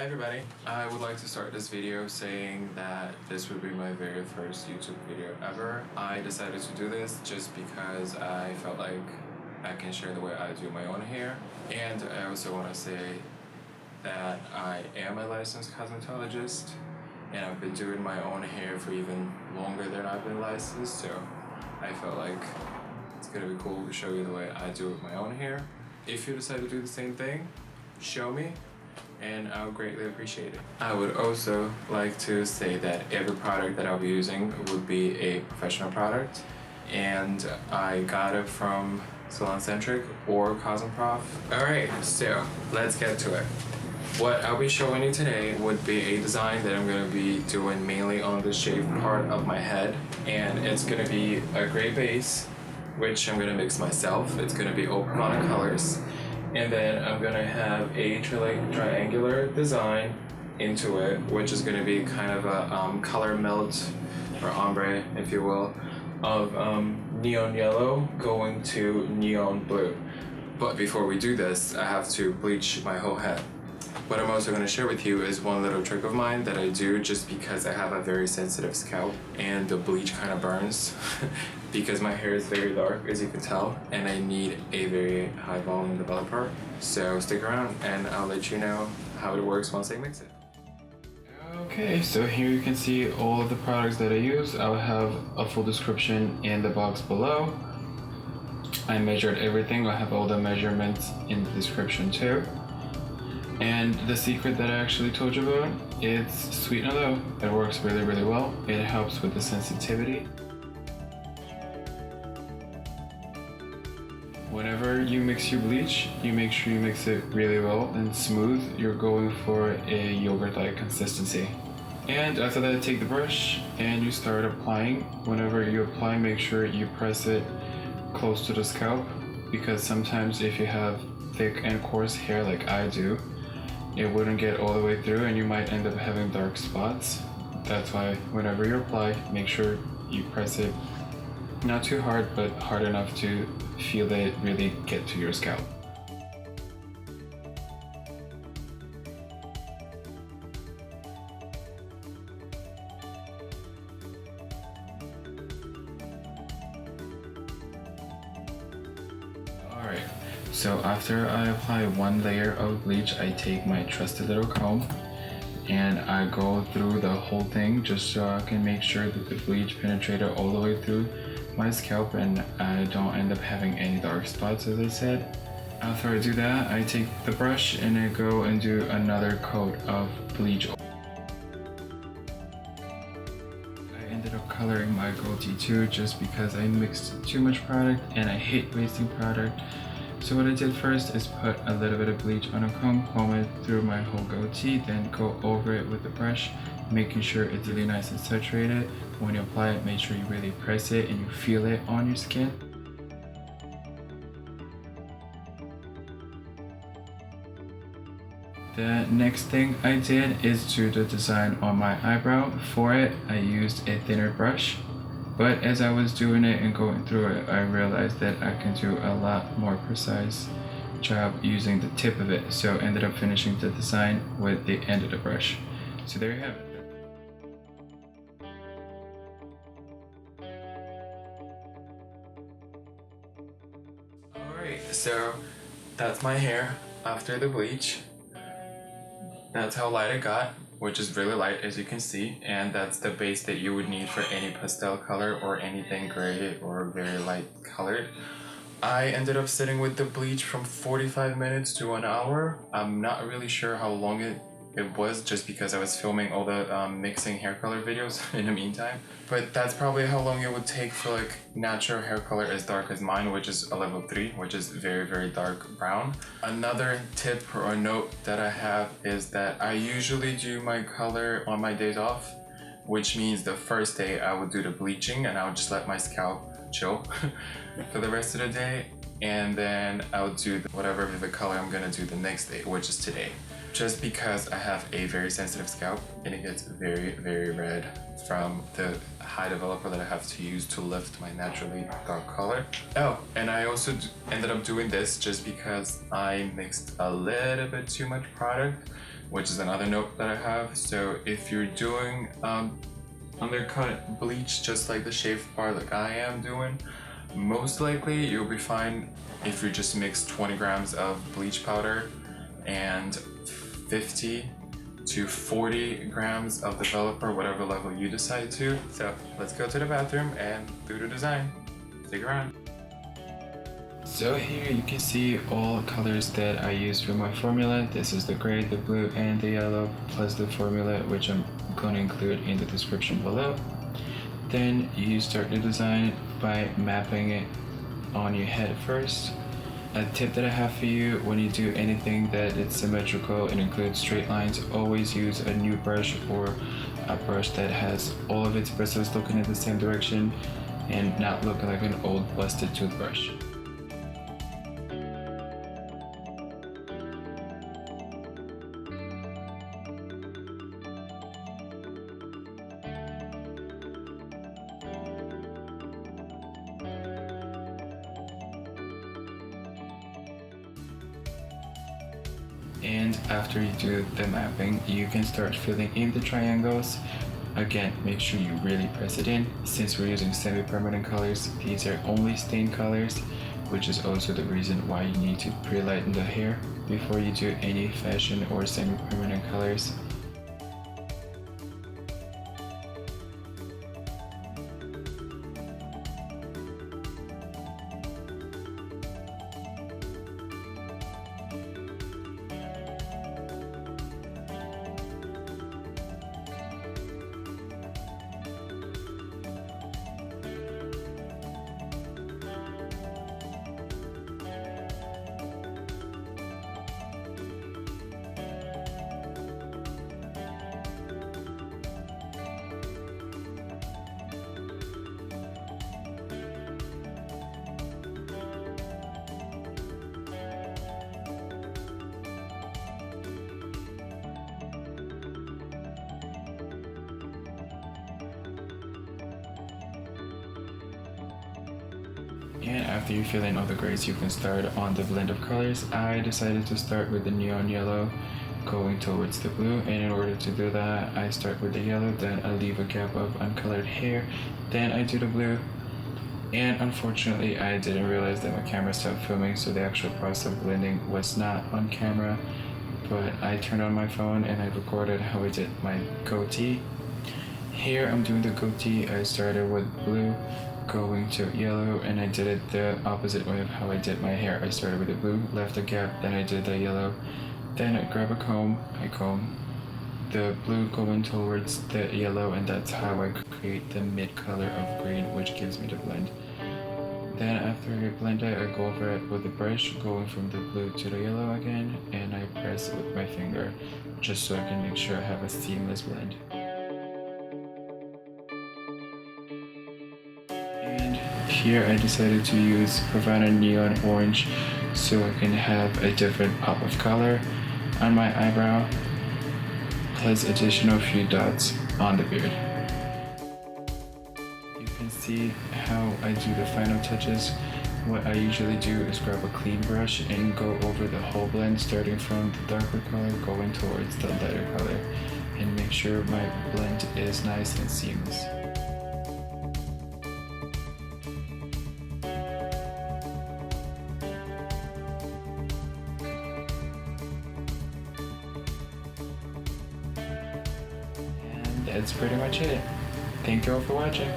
Hi everybody, I would like to start this video saying that this would be my very first YouTube video ever. I decided to do this just because I felt like I can share the way I do my own hair, and I also want to say that I am a licensed cosmetologist and I've been doing my own hair for even longer than I've been licensed, so I felt like it's gonna be cool to show you the way I do with my own hair. If you decide to do the same thing, show me and I would greatly appreciate it. I would also like to say that every product that I'll be using would be a professional product, and I got it from SalonCentric or Cosmoprof. Alright, so let's get to it. What I'll be showing you today would be a design that I'm going to be doing mainly on the shaved part of my head, and it's going to be a gray base, which I'm going to mix myself. It's going to be all Pravana colors. And then I'm going to have a triangular design into it, which is going to be kind of a color melt, or ombre, if you will, of neon yellow going to neon blue. But before we do this, I have to bleach my whole head. What I'm also going to share with you is one little trick of mine that I do just because I have a very sensitive scalp and the bleach kind of burns because my hair is very dark, as you can tell, and I need a very high volume developer. So stick around and I'll let you know how it works once I mix it. Okay, so here you can see all of the products that I use. I'll have a full description in the box below. I measured everything. I'll have all the measurements in the description too. And the secret that I actually told you about, it's sweetener though. It works really, really well. It helps with the sensitivity. Whenever you mix your bleach, you make sure you mix it really well and smooth. You're going for a yogurt-like consistency. And after that, take the brush and you start applying. Whenever you apply, make sure you press it close to the scalp, because sometimes if you have thick and coarse hair like I do, it wouldn't get all the way through and you might end up having dark spots. That's why whenever you apply, make sure you press it not too hard, but hard enough to feel that it really get to your scalp. Alright, so after I apply one layer of bleach, I take my trusty little comb and I go through the whole thing just so I can make sure that the bleach penetrated all the way through my scalp and I don't end up having any dark spots, as I said. After I do that, I take the brush and I go and do another coat of bleach. I ended up coloring my goatee too, just because I mixed too much product and I hate wasting product. So what I did first is put a little bit of bleach on a comb it through my whole goatee, then go over it with the brush, making sure it's really nice and saturated. When you apply it, make sure you really press it and you feel it on your skin. The next thing I did is do the design on my eyebrow. For it, I used a thinner brush. But as I was doing it and going through it, I realized that I can do a lot more precise job using the tip of it. So I ended up finishing the design with the end of the brush. So there you have it. Alright, so that's my hair after the bleach. That's how light it got, which is really light, as you can see, and that's the base that you would need for any pastel color or anything gray or very light colored. I ended up sitting with the bleach from 45 minutes to an hour. I'm not really sure how long it was, just because I was filming all the mixing hair color videos in the meantime. But that's probably how long it would take for like natural hair color as dark as mine, which is a level 3, which is very, very dark brown. Another tip or note that I have is that I usually do my color on my days off, which means the first day I would do the bleaching and I would just let my scalp chill for the rest of the day, and then I would do whatever the color I'm gonna do the next day, which is today. Just because I have a very sensitive scalp and it gets very, very red from the high developer that I have to use to lift my naturally dark color. Oh, and I also ended up doing this just because I mixed a little bit too much product which is another note that I have. So if you're doing undercut bleach just like the shaved part like I am doing, most likely you'll be fine if you just mix 20 grams of bleach powder and 50 to 40 grams of developer, whatever level you decide to. So let's go to the bathroom and do the design. Stick around. So here you can see all colors that I used for my formula. This is the gray, the blue, and the yellow, plus the formula, which I'm going to include in the description below. Then you start the design by mapping it on your head first. A tip that I have for you: when you do anything that is symmetrical and includes straight lines, always use a new brush or a brush that has all of its bristles looking in the same direction and not looking like an old busted toothbrush. And after you do the mapping, you can start filling in the triangles. Again, make sure you really press it in. Since we're using semi-permanent colors, these are only stain colors, which is also the reason why you need to pre-lighten the hair before you do any fashion or semi-permanent colors. And after you fill in all the grays, you can start on the blend of colors. I decided to start with the neon yellow going towards the blue, and in order to do that, I start with the yellow, then I leave a gap of uncolored hair, then I do the blue. And unfortunately, I didn't realize that my camera stopped filming, so the actual process of blending was not on camera, but I turned on my phone and I recorded how I did my goatee. Here I'm doing the goatee. I started with blue going to yellow, and I did it the opposite way of how I did my hair. I started with the blue, left a gap, then I did the yellow, then I grab a comb, I comb the blue going towards the yellow, and that's how I create the mid color of green, which gives me the blend. Then after I blend it, I go over it with the brush, going from the blue to the yellow again, and I press it with my finger just so I can make sure I have a seamless blend. Here I decided to use Pravana Neon Orange so I can have a different pop of color on my eyebrow, plus additional few dots on the beard. You can see how I do the final touches. What I usually do is grab a clean brush and go over the whole blend, starting from the darker color going towards the lighter color, and make sure my blend is nice and seamless. That's pretty much it. Thank you all for watching.